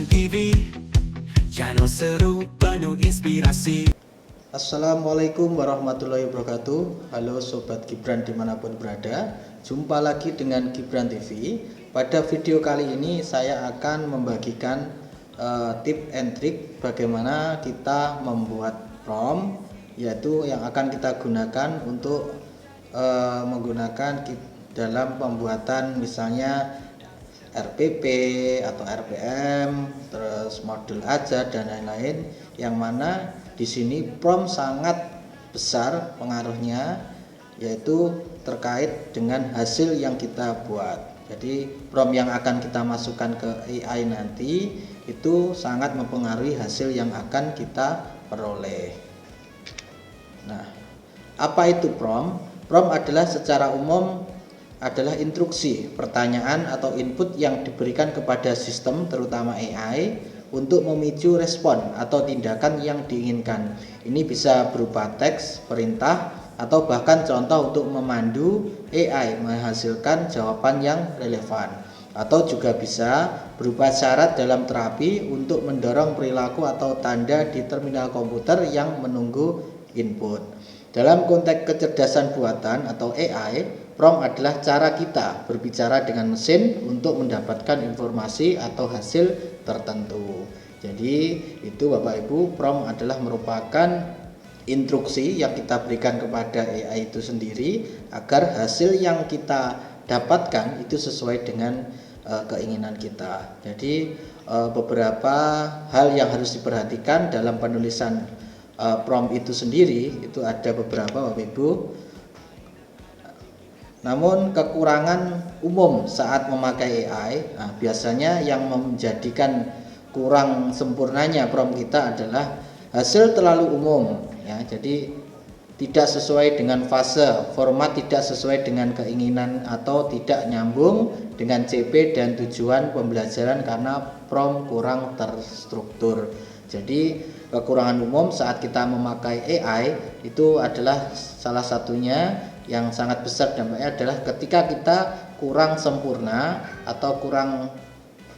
TV, channel seru penuh inspirasi. Assalamualaikum warahmatullahi wabarakatuh. Halo Sobat Gibran dimanapun berada. Jumpa lagi dengan Gibran TV. Pada video kali ini saya akan membagikan tip and trik bagaimana kita membuat prompt, yaitu yang akan kita gunakan untuk menggunakan dalam pembuatan misalnya RPP atau RPM, terus modul ajar dan lain-lain, yang mana di sini prompt sangat besar pengaruhnya, yaitu terkait dengan hasil yang kita buat. Jadi prompt yang akan kita masukkan ke AI nanti itu sangat mempengaruhi hasil yang akan kita peroleh. Nah, apa itu prompt? Prompt adalah secara umum adalah instruksi, pertanyaan atau input yang diberikan kepada sistem, terutama AI, untuk memicu respon atau tindakan yang diinginkan. Ini bisa berupa teks, perintah, atau bahkan contoh untuk memandu AI menghasilkan jawaban yang relevan. Atau juga bisa berupa syarat dalam terapi untuk mendorong perilaku atau tanda di terminal komputer yang menunggu input. Dalam konteks kecerdasan buatan atau AI, prompt adalah cara kita berbicara dengan mesin untuk mendapatkan informasi atau hasil tertentu. Jadi itu Bapak Ibu, prompt adalah merupakan instruksi yang kita berikan kepada AI itu sendiri agar hasil yang kita dapatkan itu sesuai dengan keinginan kita. Jadi beberapa hal yang harus diperhatikan dalam penulisan prompt itu sendiri itu ada beberapa Bapak Ibu. Namun kekurangan umum saat memakai AI, biasanya yang menjadikan kurang sempurnanya prompt kita adalah hasil terlalu umum, ya. Jadi tidak sesuai dengan fase, format tidak sesuai dengan keinginan atau tidak nyambung dengan CP dan tujuan pembelajaran karena prompt kurang terstruktur. Jadi kekurangan umum saat kita memakai AI itu adalah salah satunya yang sangat besar dampaknya adalah ketika kita kurang sempurna atau kurang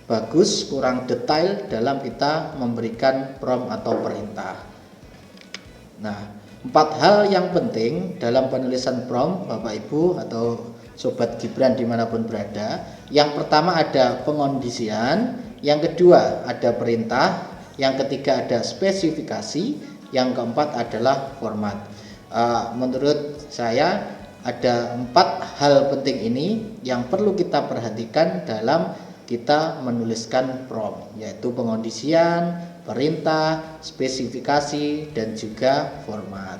bagus, kurang detail dalam kita memberikan prompt atau perintah. Nah, 4 hal yang penting dalam penulisan prompt Bapak Ibu atau Sobat Gibran dimanapun berada. Yang pertama ada pengondisian, yang kedua ada perintah, yang ketiga ada spesifikasi, yang keempat adalah format. Menurut saya ada 4 hal penting ini yang perlu kita perhatikan dalam kita menuliskan prompt, yaitu pengondisian, perintah, spesifikasi, dan juga format.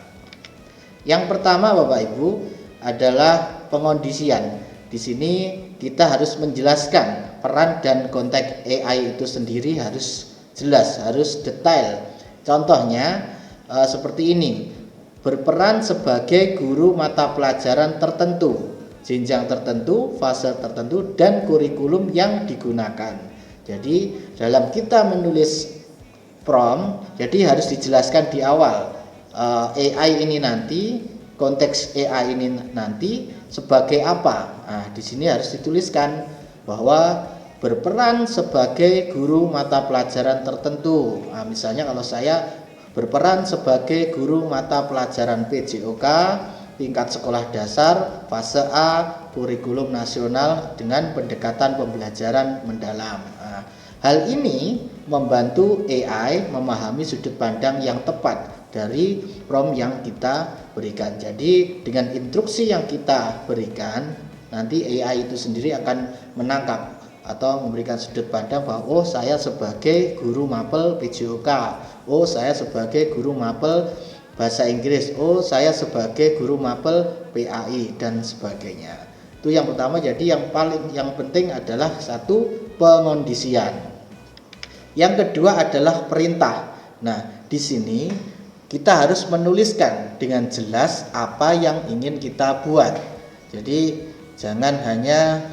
Yang pertama Bapak Ibu adalah pengondisian. Di sini kita harus menjelaskan peran dan konteks AI itu sendiri harus jelas, harus detail. Contohnya seperti ini. Berperan sebagai guru mata pelajaran tertentu, jenjang tertentu, fase tertentu, dan kurikulum yang digunakan. Jadi dalam kita menulis prompt, jadi harus dijelaskan di awal AI ini nanti, konteks AI ini nanti sebagai apa. Nah, di sini harus dituliskan bahwa berperan sebagai guru mata pelajaran tertentu. Nah, misalnya kalau saya berperan sebagai guru mata pelajaran PJOK tingkat sekolah dasar fase A kurikulum nasional dengan pendekatan pembelajaran mendalam. Nah, hal ini membantu AI memahami sudut pandang yang tepat dari prompt yang kita berikan. Jadi dengan instruksi yang kita berikan, nanti AI itu sendiri akan menangkap atau memberikan sudut pandang bahwa oh saya sebagai guru mapel PJOK, oh saya sebagai guru mapel bahasa Inggris, oh saya sebagai guru mapel PAI dan sebagainya. Itu yang pertama. Jadi yang penting adalah satu, pengondisian. Yang kedua adalah perintah. Nah, di sini kita harus menuliskan dengan jelas apa yang ingin kita buat. Jadi jangan hanya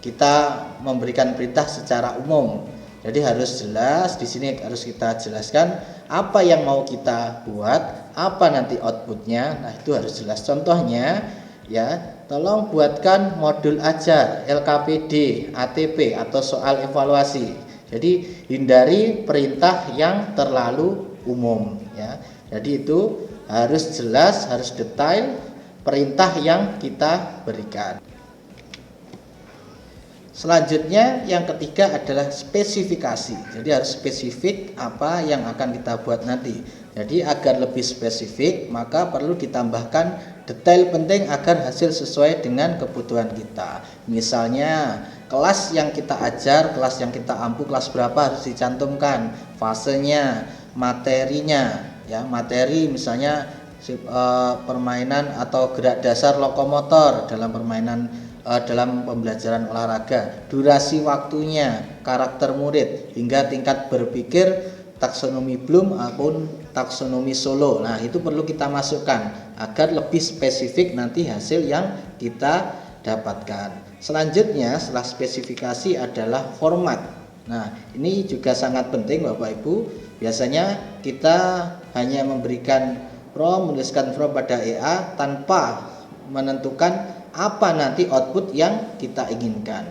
kita memberikan perintah secara umum. Jadi harus jelas, di sini harus kita jelaskan apa yang mau kita buat, apa nanti outputnya. Nah, itu harus jelas. Contohnya ya, tolong buatkan modul ajar LKPD, ATP atau soal evaluasi. Jadi hindari perintah yang terlalu umum ya. Jadi itu harus jelas, harus detail perintah yang kita berikan. Selanjutnya yang ketiga adalah spesifikasi. Jadi harus spesifik apa yang akan kita buat nanti. Jadi agar lebih spesifik maka perlu ditambahkan detail penting agar hasil sesuai dengan kebutuhan kita. Misalnya kelas yang kita ajar, kelas yang kita ampu, kelas berapa harus dicantumkan, fasenya, materinya, ya materi misalnya permainan atau gerak dasar lokomotor dalam permainan dalam pembelajaran olahraga, durasi waktunya, karakter murid, hingga tingkat berpikir taksonomi Bloom maupun taksonomi Solo. Nah, itu perlu kita masukkan agar lebih spesifik nanti hasil yang kita dapatkan. Selanjutnya setelah spesifikasi adalah format. Nah, ini juga sangat penting Bapak Ibu. Biasanya kita hanya memberikan prompt, menuliskan prompt pada EA tanpa menentukan apa nanti output yang kita inginkan.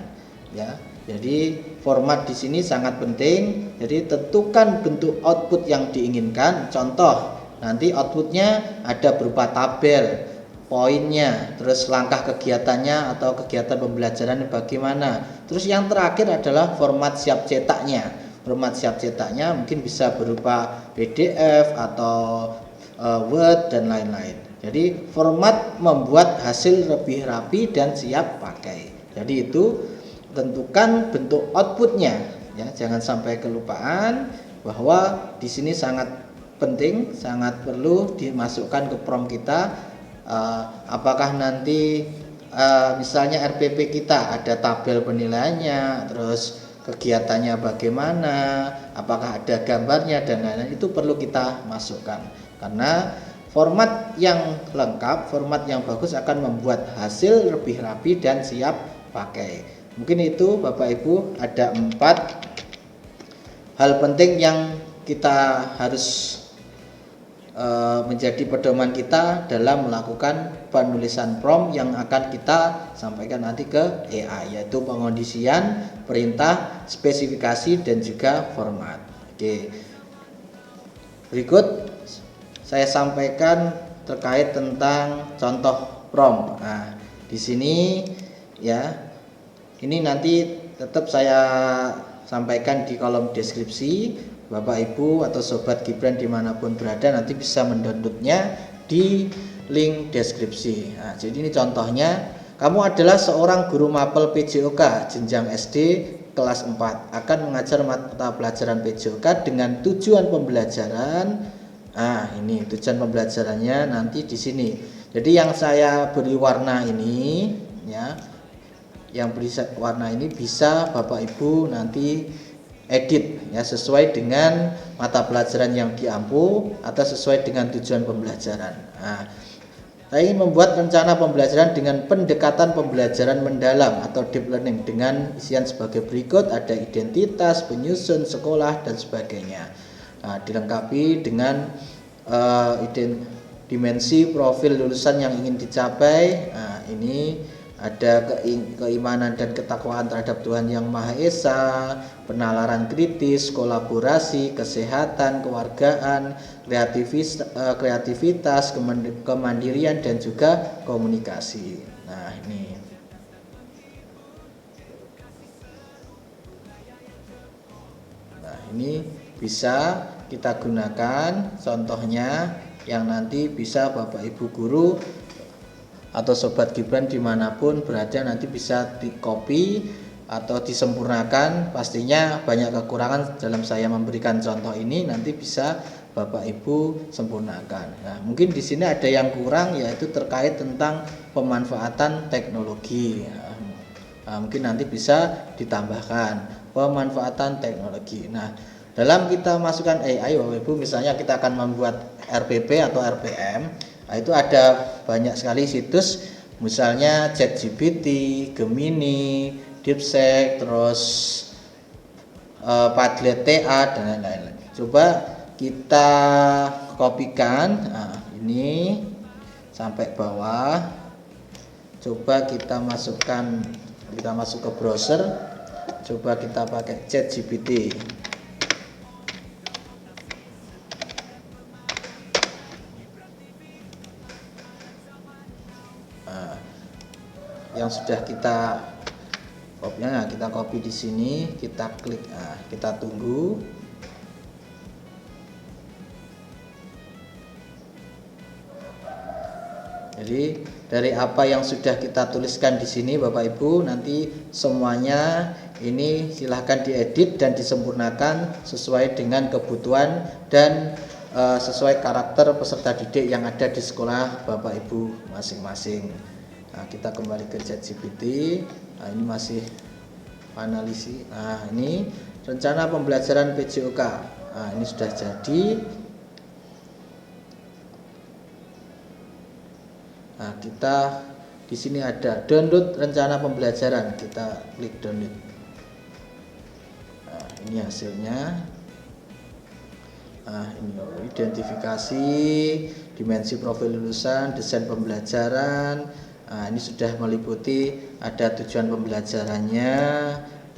Ya, jadi format di sini sangat penting. Jadi tentukan bentuk output yang diinginkan. Contoh, nanti outputnya ada berupa tabel, poinnya, terus langkah kegiatannya atau kegiatan pembelajaran bagaimana. Terus yang terakhir adalah format siap cetaknya. Format siap cetaknya mungkin bisa berupa PDF atau Word dan lain-lain. Jadi format membuat hasil lebih rapi dan siap pakai. Jadi itu tentukan bentuk outputnya, ya jangan sampai kelupaan bahwa di sini sangat penting, sangat perlu dimasukkan ke prompt kita. Apakah nanti misalnya RPP kita ada tabel penilaiannya, terus kegiatannya bagaimana, apakah ada gambarnya dan lain-lain, itu perlu kita masukkan karena format yang lengkap, format yang bagus akan membuat hasil lebih rapi dan siap pakai. Mungkin itu Bapak Ibu, ada 4 hal penting yang kita harus menjadi pedoman kita dalam melakukan penulisan prompt yang akan kita sampaikan nanti ke AI, yaitu pengondisian, perintah, spesifikasi dan juga format. Oke. Berikut saya sampaikan terkait tentang contoh prompt. Nah, di sini ya, ini nanti tetap saya sampaikan di kolom deskripsi. Bapak Ibu atau Sobat Gibran dimanapun berada nanti bisa mendownloadnya di link deskripsi. Nah, jadi ini contohnya, kamu adalah seorang guru mapel PJOK jenjang SD kelas 4 akan mengajar mata pelajaran PJOK dengan tujuan pembelajaran. Nah, ini tujuan pembelajarannya nanti di sini. Jadi yang saya beri warna ini ya, yang beri warna ini bisa Bapak Ibu nanti edit ya sesuai dengan mata pelajaran yang diampu atau sesuai dengan tujuan pembelajaran. Nah, saya ingin membuat rencana pembelajaran dengan pendekatan pembelajaran mendalam atau deep learning dengan isian sebagai berikut, ada identitas, penyusun, sekolah dan sebagainya. Nah, dilengkapi dengan dimensi profil lulusan yang ingin dicapai. Nah, ini ada keimanan dan ketakwaan terhadap Tuhan Yang Maha Esa, penalaran kritis, kolaborasi, kesehatan, kewargaan, kreativitas, kemandirian dan juga komunikasi. Nah, ini bisa kita gunakan contohnya yang nanti bisa Bapak Ibu guru atau Sobat Gibran dimanapun berada nanti bisa di copy atau disempurnakan. Pastinya banyak kekurangan dalam saya memberikan contoh ini, nanti bisa Bapak Ibu sempurnakan. Nah, mungkin di sini ada yang kurang, yaitu terkait tentang pemanfaatan teknologi. Nah, mungkin nanti bisa ditambahkan pemanfaatan teknologi. Nah, dalam kita masukkan AI Bapak Ibu, misalnya kita akan membuat RPP atau RPM. Nah, itu ada banyak sekali situs, misalnya ChatGPT, Gemini, DeepSeek, terus Padlet TA dan lain-lain. Coba kita kopikan. Nah, ini sampai bawah. Coba kita masuk ke browser. Coba kita pakai ChatGPT. Nah, yang sudah kita copy di sini, kita klik, kita tunggu. Jadi dari apa yang sudah kita tuliskan di sini Bapak Ibu, nanti semuanya ini silahkan diedit dan disempurnakan sesuai dengan kebutuhan dan sesuai karakter peserta didik yang ada di sekolah Bapak Ibu masing-masing. Nah, kita kembali ke ChatGPT. Nah, ini masih analisis. Nah, ini rencana pembelajaran PJOK. Nah, ini sudah jadi. Nah, kita di sini ada download rencana pembelajaran, kita klik download. Nah, ini hasilnya. Nah, ini identifikasi, dimensi profil lulusan, desain pembelajaran. Nah, ini sudah meliputi ada tujuan pembelajarannya,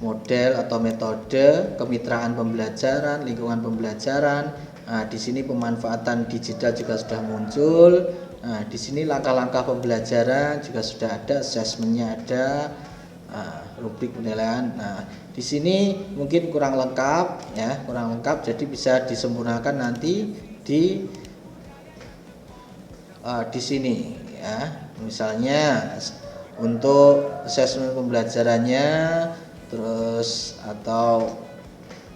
model atau metode, kemitraan pembelajaran, lingkungan pembelajaran. Nah, di sini pemanfaatan digital juga sudah muncul. Nah, di sini langkah-langkah pembelajaran juga sudah ada, asesmennya ada, rubrik penilaian. Nah, di sini mungkin kurang lengkap ya, jadi bisa disempurnakan nanti di sini ya. Misalnya untuk asesmen pembelajarannya, terus atau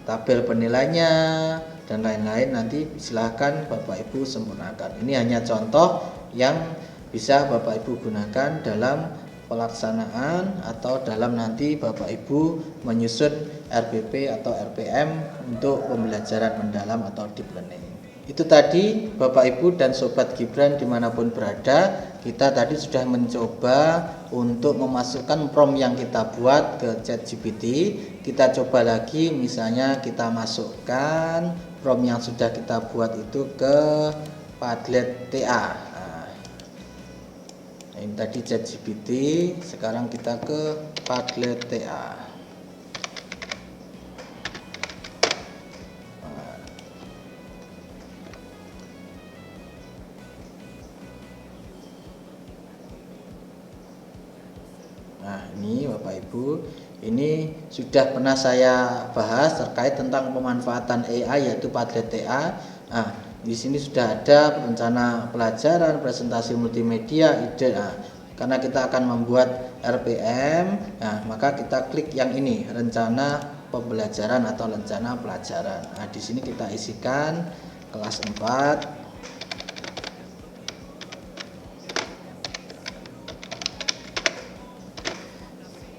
tabel penilaiannya dan lain-lain, nanti silahkan Bapak Ibu sempurnakan. Ini hanya contoh yang bisa Bapak Ibu gunakan dalam pelaksanaan atau dalam nanti Bapak Ibu menyusun RPP atau RPM untuk pembelajaran mendalam atau deep learning. Itu tadi Bapak Ibu dan Sobat Gibran dimanapun berada, kita tadi sudah mencoba untuk memasukkan prompt yang kita buat ke ChatGPT. Kita coba lagi, misalnya kita masukkan prompt yang sudah kita buat itu ke Padlet TA. Nah, ini tadi ChatGPT, sekarang kita ke Padlet TA. Nah, ini Bapak Ibu, ini sudah pernah saya bahas terkait tentang pemanfaatan AI yaitu Padlet TA. Nah, di sini sudah ada rencana pelajaran, presentasi multimedia, ide. Nah, karena kita akan membuat RPM, nah, maka kita klik yang ini, rencana pembelajaran atau rencana pelajaran. Nah, di sini kita isikan kelas 4.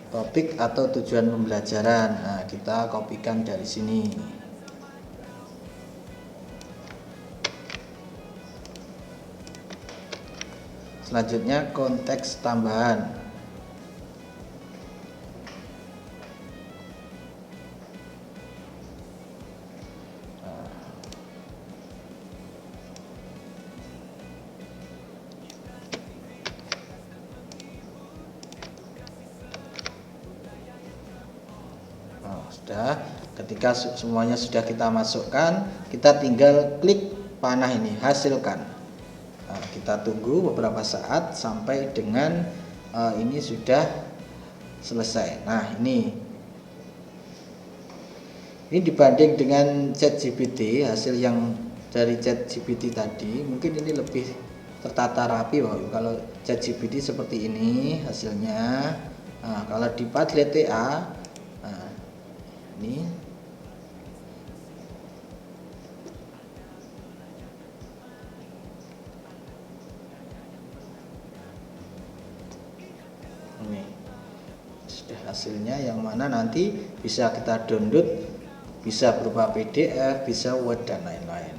Topik atau tujuan pembelajaran. Nah, kita kopikan dari sini. Selanjutnya konteks tambahan. Sudah, ketika semuanya sudah kita masukkan, kita tinggal klik panah ini, hasilkan. Nah, kita tunggu beberapa saat sampai dengan ini sudah selesai. Nah, ini dibanding dengan ChatGPT, hasil yang dari ChatGPT tadi, mungkin ini lebih tertata rapi. Kalau ChatGPT seperti ini hasilnya. Nah, kalau di Padlet TA, ini sudah hasilnya, yang mana nanti bisa kita download, bisa berupa PDF, bisa Word dan lain-lain.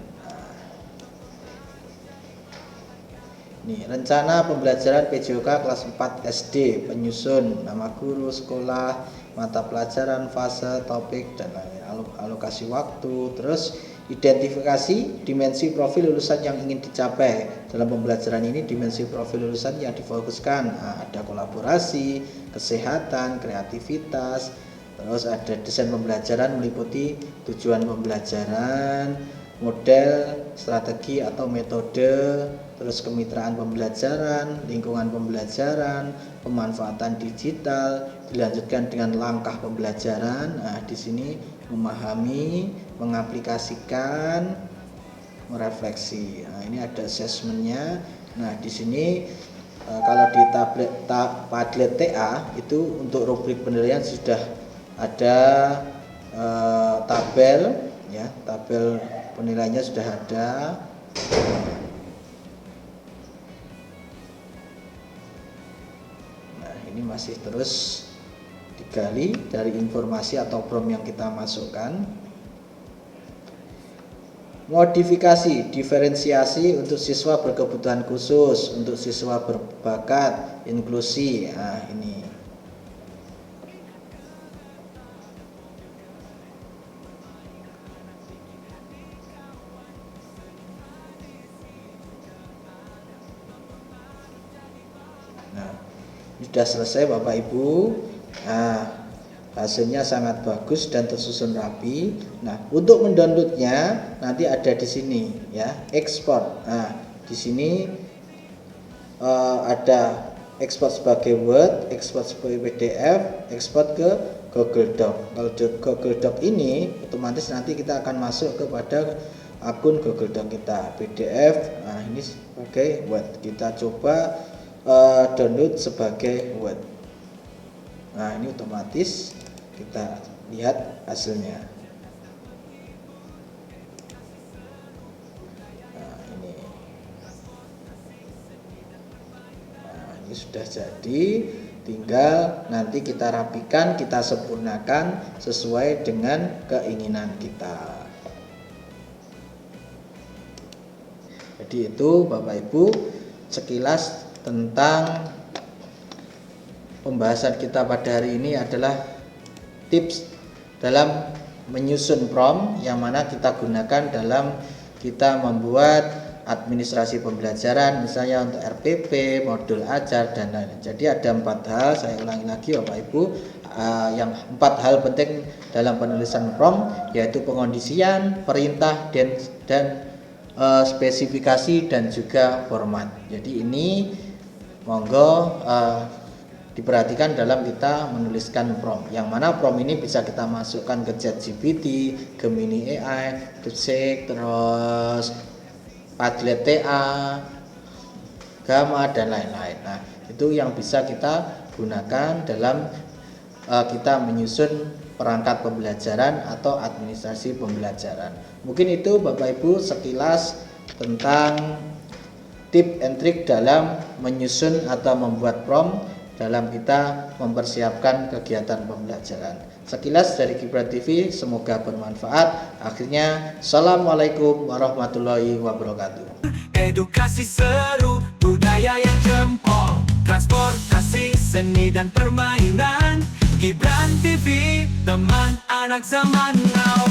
Ini rencana pembelajaran PJOK kelas 4 SD, penyusun, nama guru, sekolah, mata pelajaran, fase, topik, dan lain-lain, alokasi waktu, terus identifikasi dimensi profil lulusan yang ingin dicapai. Dalam pembelajaran ini dimensi profil lulusan yang difokuskan, ada kolaborasi, kesehatan, kreativitas, Terus ada desain pembelajaran meliputi tujuan pembelajaran, model, strategi atau metode, terus kemitraan pembelajaran, lingkungan pembelajaran, pemanfaatan digital, dilanjutkan dengan langkah pembelajaran. Nah, di sini memahami, mengaplikasikan, merefleksi. Nah, ini ada assessmentnya. Nah, di sini kalau di Padlet TA itu untuk rubrik penilaian sudah ada tabel, ya, tabel penilaiannya sudah ada. Nah, ini masih terus digali dari informasi atau prompt yang kita masukkan. Modifikasi, diferensiasi untuk siswa berkebutuhan khusus, untuk siswa berbakat, inklusi. Nah, ini. Nah, sudah selesai Bapak Ibu. Nah, hasilnya sangat bagus dan tersusun rapi. Nah, untuk mendownloadnya nanti ada di sini, ya, ekspor. Nah, di sini ada ekspor sebagai Word, ekspor sebagai PDF, ekspor ke Google Doc. Kalau di Google Doc ini otomatis nanti kita akan masuk kepada akun Google Doc kita, PDF. Nah, ini sebagai Word. Kita coba download sebagai Word. Nah, ini otomatis kita lihat hasilnya. Nah, ini sudah jadi, tinggal nanti kita rapikan, kita sempurnakan sesuai dengan keinginan kita. Jadi itu Bapak Ibu sekilas tentang pembahasan kita pada hari ini adalah tips dalam menyusun prompt yang mana kita gunakan dalam kita membuat administrasi pembelajaran, misalnya untuk RPP, modul ajar, dan lain-lain. Jadi ada 4 hal, saya ulangi lagi Bapak Ibu, yang 4 hal penting dalam penulisan prompt, yaitu pengondisian, perintah, dan spesifikasi dan juga format. Jadi ini monggo diperhatikan dalam kita menuliskan prompt, yang mana prompt ini bisa kita masukkan ke ChatGPT, Gemini AI, DeepSeek, terus Padlet TA, Gamma, dan lain-lain. Nah, itu yang bisa kita gunakan dalam kita menyusun perangkat pembelajaran atau administrasi pembelajaran. Mungkin itu Bapak Ibu sekilas tentang tip and trik dalam menyusun atau membuat prompt dalam kita mempersiapkan kegiatan pembelajaran. Sekilas dari Kibrat TV, semoga bermanfaat. Akhirnya, Assalamualaikum warahmatullahi wabarakatuh. Edukasi seru, budaya yang jempol, transportasi, seni dan permainan. Kibrat TV, teman anak zaman now.